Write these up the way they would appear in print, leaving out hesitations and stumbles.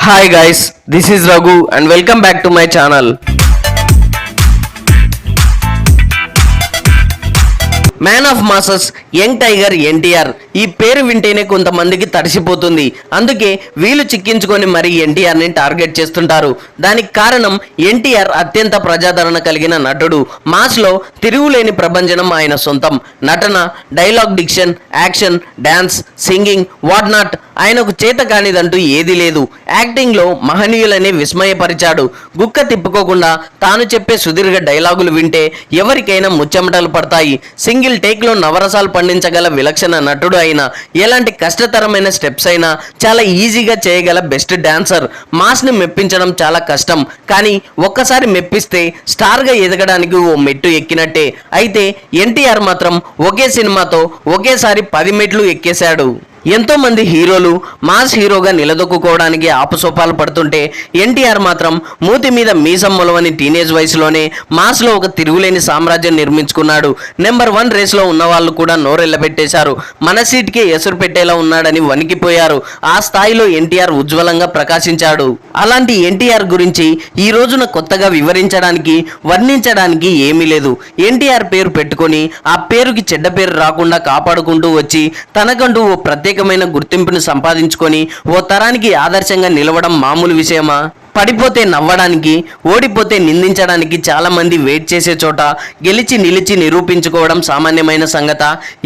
Hi guys, this is Raghu and welcome back to my channel. Man of masses young tiger NTR ఈ పేరు వింటేనే కొంతమందికి తడిసిపోతుంది. అందుకే వీళ్ళు చిక్కించుకొని మరీ ఎన్టీఆర్ని టార్గెట్ చేస్తుంటారు. దానికి కారణం ఎన్టీఆర్ అత్యంత ప్రజాదరణ కలిగిన నటుడు. మాస్లో తిరుగులేని ప్రభంజనం ఆయన సొంతం. నటన, dialogue diction, action, dance, singing, what not ఆయనకు చేత కానిదంటూ ఏదీ లేదు. యాక్టింగ్లో మహనీయులనే విస్మయపరిచాడు. గుక్క తిప్పుకోకుండా తాను చెప్పే సుదీర్ఘ డైలాగులు వింటే ఎవరికైనా ముచ్చెమటలు పడతాయి. సింగిల్ టేక్లో నవరసాలు పండించగల విలక్షణ నటుడు అయినా ఎలాంటి కష్టతరమైన స్టెప్స్ అయినా చాలా ఈజీగా చేయగల బెస్ట్ డాన్సర్. మాస్ని మెప్పించడం చాలా కష్టం, కానీ ఒక్కసారి మెప్పిస్తే స్టార్గా ఎదగడానికి ఓ మెట్టు ఎక్కినట్టే. అయితే ఎన్టీఆర్ మాత్రం ఒకే సినిమాతో ఒకేసారి 10 మెట్లు ఎక్కేశాడు. ఎంతో మంది హీరోలు మాస్ హీరోగా నిలదొక్కుకోవడానికి ఆపసోపాలు పడుతుంటే ఎన్టీఆర్ మాత్రం మూతి మీద మీసం మొలవని టీనేజ్ వయసులోనే మాస్లో ఒక తిరుగులేని సామ్రాజ్యం నిర్మించుకున్నాడు. నెంబర్ 1 రేస్లో ఉన్న వాళ్ళు కూడా నోరెళ్లబెట్టేశారు. మన సీట్కే ఎసురు పెట్టేలా ఉన్నాడని వణికిపోయారు. ఆ స్థాయిలో ఎన్టీఆర్ ఉజ్వలంగా ప్రకాశించాడు. అలాంటి ఎన్టీఆర్ గురించి ఈ రోజున కొత్తగా వివరించడానికి, వర్ణించడానికి ఏమీ లేదు. ఎన్టీఆర్ పేరు పెట్టుకొని ఆ పేరుకి చెడ్డ పేరు రాకుండా కాపాడుకుంటూ వచ్చి తనకంటూ ఓ ప్రత్యేకమైన గుర్తింపును సంపాదించుకొని ఓ తరానికి ఆదర్శంగా నిలవడం మామూలు విషయమా? పడిపోతే నవ్వడానికి, ఓడిపోతే నిందించడానికి చాలా మంది వెయిట్ చేసే చోట గెలిచి నిలిచి నిరూపించుకోవడం సామాన్యమైన సంగత.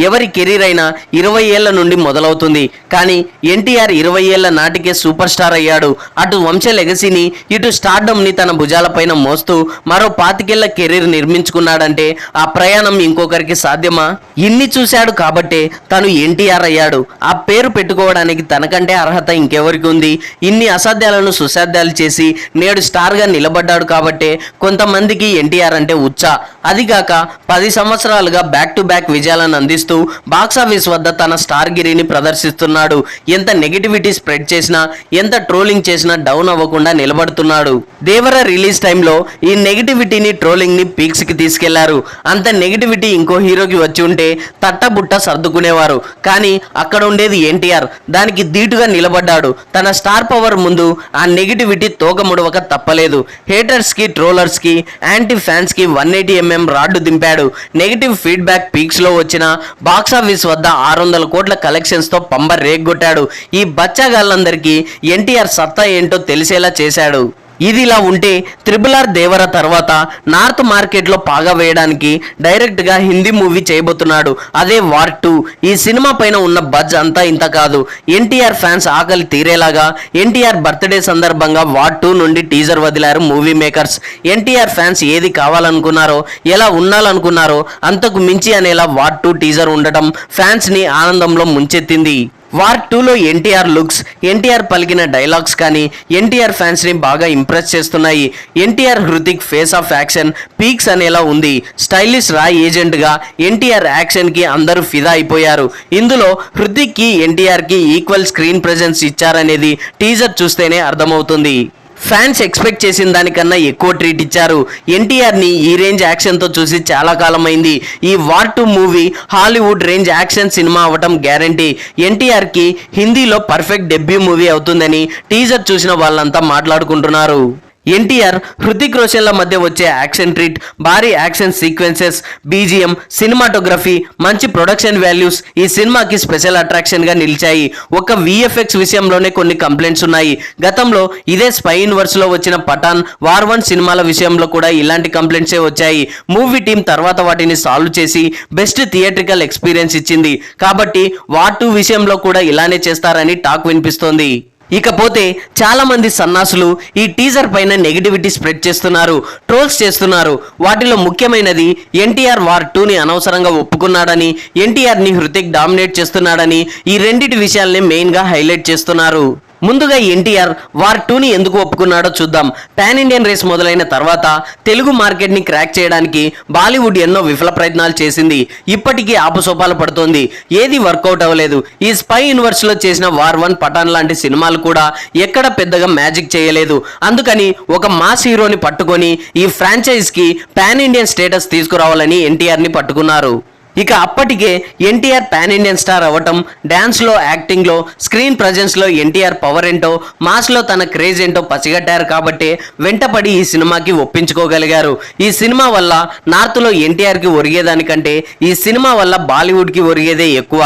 ఎవరి కెరీర్ అయినా 20 ఏళ్ల నుండి మొదలవుతుంది. కానీ ఎన్టీఆర్ 20 ఏళ్ల నాటికే సూపర్ స్టార్ అయ్యాడు. అటు వంశ లెగసీని, ఇటు స్టార్డమ్ని తన భుజాలపైన మోస్తూ మరో 25 ఏళ్ల కెరీర్ నిర్మించుకున్నాడంటే ఆ ప్రయాణం ఇంకొకరికి సాధ్యమా? ఇన్ని చూశాడు కాబట్టే తను ఎన్టీఆర్ అయ్యాడు. ఆ పేరు పెట్టుకోవడానికి తనకంటే అర్హత ఇంకెవరికి ఉంది? ఇన్ని అసాధ్యాలను సుసాధ్యాలు చేసి నేడు స్టార్గా నిలబడ్డాడు కాబట్టే కొంతమందికి ఎన్టీఆర్ అంటే ఉచ్చ. అదిగాక 10 సంవత్సరాలుగా బ్యాక్ టు బ్యాక్ విజయాలను అందిస్తూ బాక్సాఫీస్ వద్ద తన స్టార్ గిరిని ప్రదర్శిస్తున్నాడు. ఎంత నెగిటివిటీ స్ప్రెడ్ చేసినా, ఎంత ట్రోలింగ్ చేసినా డౌన్ అవ్వకుండా నిలబడుతున్నాడు. దేవర రిలీజ్ టైంలో ఈ నెగిటివిటీని, ట్రోలింగ్ని పీక్స్కి తీసుకెళ్లారు. అంత నెగిటివిటీ ఇంకో హీరోకి వచ్చి ఉంటే తట్టబుట్ట సర్దుకునేవారు. కానీ అక్కడ ఉండేది ఎన్టీఆర్. దానికి ధీటుగా నిలబడ్డాడు. తన స్టార్ పవర్ ముందు ఆ నెగిటివిటీ తోకముడవక తప్పలేదు. హేటర్స్కి, ట్రోలర్స్కి, యాంటీ ఫ్యాన్స్కి 180mm రాడ్డు దింపాడు. నెగిటివ్ ఫీడ్బ్యాక్ పీక్స్లో వచ్చిన బాక్సాఫీస్ వద్ద 600 కోట్ల కలెక్షన్స్తో పంబ రేగ్గొట్టాడు. ఈ బచ్చాగాళ్ళందరికీ ఎన్టీఆర్ సత్తా ఏంటో తెలిసేలా చేశాడు. ఇదిలా ఉంటే RRR దేవర తర్వాత నార్త్ మార్కెట్లో పాగా వేయడానికి డైరెక్ట్గా హిందీ మూవీ చేయబోతున్నాడు. అదే వార్ 2. ఈ సినిమా పైన ఉన్న బజ్ అంతా ఇంత కాదు. ఎన్టీఆర్ ఫ్యాన్స్ ఆకలి తీరేలాగా ఎన్టీఆర్ బర్త్డే సందర్భంగా వార్ 2 నుండి టీజర్ వదిలారు మూవీ మేకర్స్. ఎన్టీఆర్ ఫ్యాన్స్ ఏది కావాలనుకున్నారో, ఎలా ఉండాలనుకున్నారో అంతకు మించి అనేలా వార్ 2 టీజర్ ఉండటం ఫ్యాన్స్ని ఆనందంలో ముంచెత్తింది. వార్ 2లో ఎన్టీఆర్ లుక్స్, ఎన్టీఆర్ పలికిన డైలాగ్స్ కానీ ఎన్టీఆర్ ఫ్యాన్స్ని బాగా ఇంప్రెస్ చేస్తున్నాయి. NTR Hrithik face off action peaks అనేలా ఉంది. స్టైలిష్ రా ఏజెంట్గా ఎన్టీఆర్ యాక్షన్కి అందరూ ఫిదా అయిపోయారు. ఇందులో హృతిక్కి, ఎన్టీఆర్కి ఈక్వల్ స్క్రీన్ ప్రెజెన్స్ ఇచ్చారనేది టీజర్ చూస్తేనే అర్థమవుతుంది. ఫ్యాన్స్ ఎక్స్పెక్ట్ చేసిన దానికన్నా ఎక్కువ ట్రీట్ ఇచ్చారు. ఎన్టీఆర్ని ఈ రేంజ్ యాక్షన్తో చూసి చాలా కాలమైంది. ఈ war 2 movie Hollywood range action cinema అవ్వటం గ్యారంటీ. ఎన్టీఆర్కి హిందీలో పర్ఫెక్ట్ డెబ్యూ మూవీ అవుతుందని టీజర్ చూసిన వాళ్ళంతా మాట్లాడుకుంటున్నారు. ఎన్టీఆర్, హృతిక్ రోషన్ల మధ్య వచ్చే యాక్షన్ ట్రీట్, భారీ యాక్షన్ సీక్వెన్సెస్, బీజిఎం, సినిమాటోగ్రఫీ, మంచి ప్రొడక్షన్ వాల్యూస్ ఈ సినిమాకి స్పెషల్ అట్రాక్షన్గా నిలిచాయి. ఒక VFX విషయంలోనే కొన్ని కంప్లైంట్స్ ఉన్నాయి. గతంలో ఇదే స్పై యూనివర్స్లో వచ్చిన పఠాన్, వార్ 1 సినిమాల విషయంలో కూడా ఇలాంటి కంప్లైంట్సే వచ్చాయి. మూవీ టీం తర్వాత వాటిని సాల్వ్ చేసి బెస్ట్ థియేట్రికల్ ఎక్స్పీరియన్స్ ఇచ్చింది. కాబట్టి వార్ 2 విషయంలో కూడా ఇలానే చేస్తారని టాక్ వినిపిస్తోంది. ఇకపోతే చాలా మంది సన్నాసులు ఈ టీజర్ పైన నెగిటివిటీ స్ప్రెడ్ చేస్తున్నారు, ట్రోల్స్ చేస్తున్నారు. వాటిలో ముఖ్యమైనది ఎన్టీఆర్ వార్ 2ని అనవసరంగా ఒప్పుకున్నాడని, ఎన్టీఆర్ని హృతిక్ డామినేట్ చేస్తున్నాడని, ఈ రెండిటి విషయాల్ని మెయిన్గా హైలైట్ చేస్తున్నారు. ముందుగా ఎన్టీఆర్ వార్ 2ని ఎందుకు ఒప్పుకున్నాడో చూద్దాం. పాన్ ఇండియన్ రేస్ మొదలైన తర్వాత తెలుగు మార్కెట్ని క్రాక్ చేయడానికి బాలీవుడ్ ఎన్నో విఫల ప్రయత్నాలు చేసింది. ఇప్పటికీ ఆపసోపాలు పడుతోంది. ఏది వర్కౌట్ అవ్వలేదు. ఈ స్పై యూనివర్స్లో చేసిన వార్ 1, పఠాన్ లాంటి సినిమాలు కూడా ఎక్కడ పెద్దగా మ్యాజిక్ చేయలేదు. అందుకని ఒక మాస్ హీరోని పట్టుకొని ఈ ఫ్రాంచైజ్కి పాన్ ఇండియన్ స్టేటస్ తీసుకురావాలని ఎన్టీఆర్ని పట్టుకున్నారు. ఇక అప్పటికే ఎన్టీఆర్ పాన్ ఇండియన్ స్టార్ అవ్వటం, డాన్స్లో, యాక్టింగ్లో, స్క్రీన్ ప్రజెన్స్లో ఎన్టీఆర్ పవర్ ఏంటో, మాస్లో తన క్రేజ్ ఏంటో పసిగట్టారు కాబట్టి వెంటపడి ఈ సినిమాకి ఒప్పించుకోగలిగారు. ఈ సినిమా వల్ల నార్త్లో ఎన్టీఆర్కి ఒరిగేదానికంటే ఈ సినిమా వల్ల బాలీవుడ్కి ఒరిగేదే ఎక్కువ.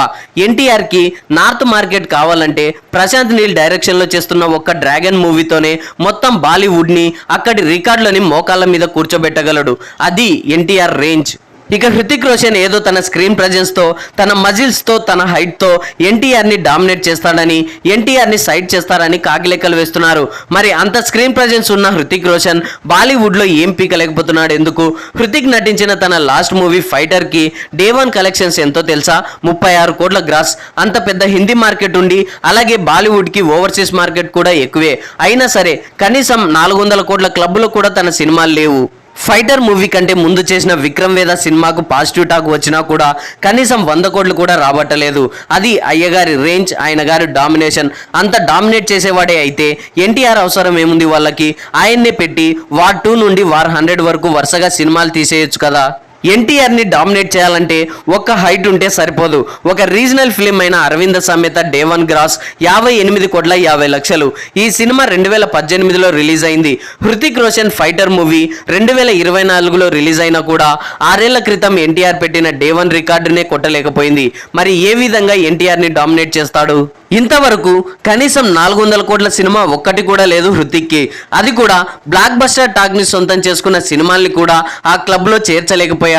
ఎన్టీఆర్కి నార్త్ మార్కెట్ కావాలంటే ప్రశాంత్ నీల్ డైరెక్షన్లో చేస్తున్న ఒక్క డ్రాగన్ మూవీతోనే మొత్తం బాలీవుడ్ని అక్కడి రికార్డులని మోకాళ్ళ మీద కూర్చోబెట్టగలడు. అది ఎన్టీఆర్ రేంజ్. ఇక హృతిక్ రోషన్ ఏదో తన స్క్రీన్ ప్రజెన్స్తో, తన మజిల్స్తో, తన హైట్తో ఎన్టీఆర్ని డామినేట్ చేస్తాడని, ఎన్టీఆర్ని సైడ్ చేస్తారని కాకిలెక్కలు వేస్తున్నారు. మరి అంత స్క్రీన్ ప్రజెన్స్ ఉన్న హృతిక్ రోషన్ బాలీవుడ్లో ఏం పీకలేకపోతున్నాడు ఎందుకు? హృతిక్ నటించిన తన లాస్ట్ మూవీ ఫైటర్కి డే 1 కలెక్షన్స్ ఎంతో తెలుసా? 36 కోట్ల గ్రాస్. అంత పెద్ద హిందీ మార్కెట్ ఉండి, అలాగే బాలీవుడ్కి ఓవర్సీస్ మార్కెట్ కూడా ఎక్కువే. అయినా సరే కనీసం 400 కోట్ల క్లబ్లో కూడా తన సినిమాలు లేవు. ఫైటర్ మూవీ కంటే ముందు చేసిన విక్రమ్ వేద సినిమాకు పాజిటివ్ టాక్ వచ్చినా కూడా కనీసం 100 కోట్లు కూడా రాబట్టలేదు. అది అయ్యగారి రేంజ్, ఆయన గారి డామినేషన్. అంత డామినేట్ చేసేవాడే అయితే ఎన్టీఆర్ అవసరం ఏముంది వాళ్ళకి? ఆయన్నే పెట్టి వార్ 2 నుండి వార్ 100 వరకు వరుసగా సినిమాలు తీసేయొచ్చు కదా. ఎన్టీఆర్ని డామినేట్ చేయాలంటే ఒక్క హైట్ ఉంటే సరిపోదు. ఒక రీజనల్ ఫిలిం అయిన అరవింద సమేత డే 1 గ్రాస్ 58 కోట్ల 50 లక్షలు. ఈ సినిమా 2018లో రిలీజ్ అయింది. హృతిక్ రోషన్ ఫైటర్ మూవీ 2024లో రిలీజ్ అయినా కూడా 6 ఏళ్ల క్రితం ఎన్టీఆర్ పెట్టిన డే 1 రికార్డునే కొట్టలేకపోయింది. మరి ఏ విధంగా ఎన్టీఆర్ని డామినేట్ చేస్తాడు? ఇంతవరకు కనీసం 400 కోట్ల సినిమా ఒక్కటి కూడా లేదు హృతిక్కి. అది కూడా బ్లాక్ బస్టర్ టాక్ని సొంతం చేసుకున్న సినిమాల్ని కూడా ఆ క్లబ్లో చేర్చలేకపోయాడు.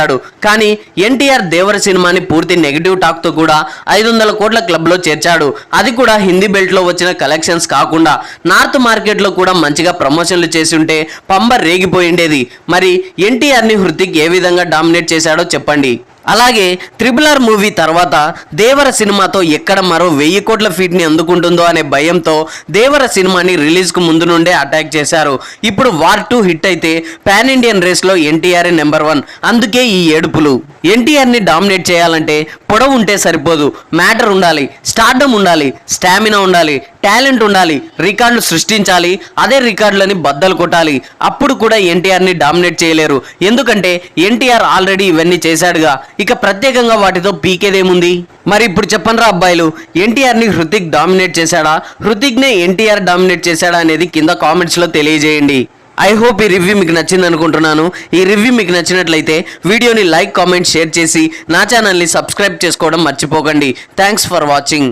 కానీ ఎన్టీఆర్ దేవర సినిమాని పూర్తి నెగిటివ్ టాక్తో కూడా 500 కోట్ల క్లబ్లో చేర్చాడు. అది కూడా హిందీ బెల్ట్లో వచ్చిన కలెక్షన్స్ కాకుండా నార్త్ మార్కెట్లో కూడా మంచిగా ప్రమోషన్లు చేసి ఉంటే పంబ రేగిపోయిండేది. మరి ఎన్టీఆర్ని హృతిక్ ఏ విధంగా డామినేట్ చేశాడో చెప్పండి. అలాగే RRR మూవీ తర్వాత దేవర సినిమాతో ఎక్కడ మరో 1000 కోట్ల ఫీట్ని అందుకుంటుందో అనే భయంతో దేవర సినిమాని రిలీజ్కు ముందు నుండే అటాక్ చేశారు. ఇప్పుడు వార్ 2 హిట్ అయితే పాన్ ఇండియన్ రేస్లో ఎన్టీఆర్ నెంబర్ 1. అందుకే ఈ ఏడుపులు. ఎన్టీఆర్ని డామినేట్ చేయాలంటే పొడవు ఉంటే సరిపోదు, మ్యాటర్ ఉండాలి, స్టార్డమ్ ఉండాలి, స్టామినా ఉండాలి, టాలెంట్ ఉండాలి, రికార్డులు సృష్టించాలి, అదే రికార్డులని బద్దలు కొట్టాలి. అప్పుడు కూడా ఎన్టీఆర్ని డామినేట్ చేయలేరు. ఎందుకంటే ఎన్టీఆర్ ఆల్రెడీ ఇవన్నీ చేశాడుగా. ఇక ప్రత్యేకంగా వాటితో పీకేదేముంది? మరి ఇప్పుడు చెప్పండి రా అబ్బాయిలు, ఎన్టీఆర్ని హృతిక్ డామినేట్ చేశాడా, హృతిక్నే ఎన్టీఆర్ డామినేట్ చేశాడా అనేది కింద కామెంట్స్లో తెలియజేయండి. ఐ హోప్ ఈ రివ్యూ మీకు నచ్చింది అనుకుంటున్నాను. ఈ రివ్యూ మీకు నచ్చినట్లయితే వీడియోని లైక్, కామెంట్, షేర్ చేసి నా ఛానల్ని సబ్స్క్రైబ్ చేసుకోవడం మర్చిపోకండి. Thanks for watching.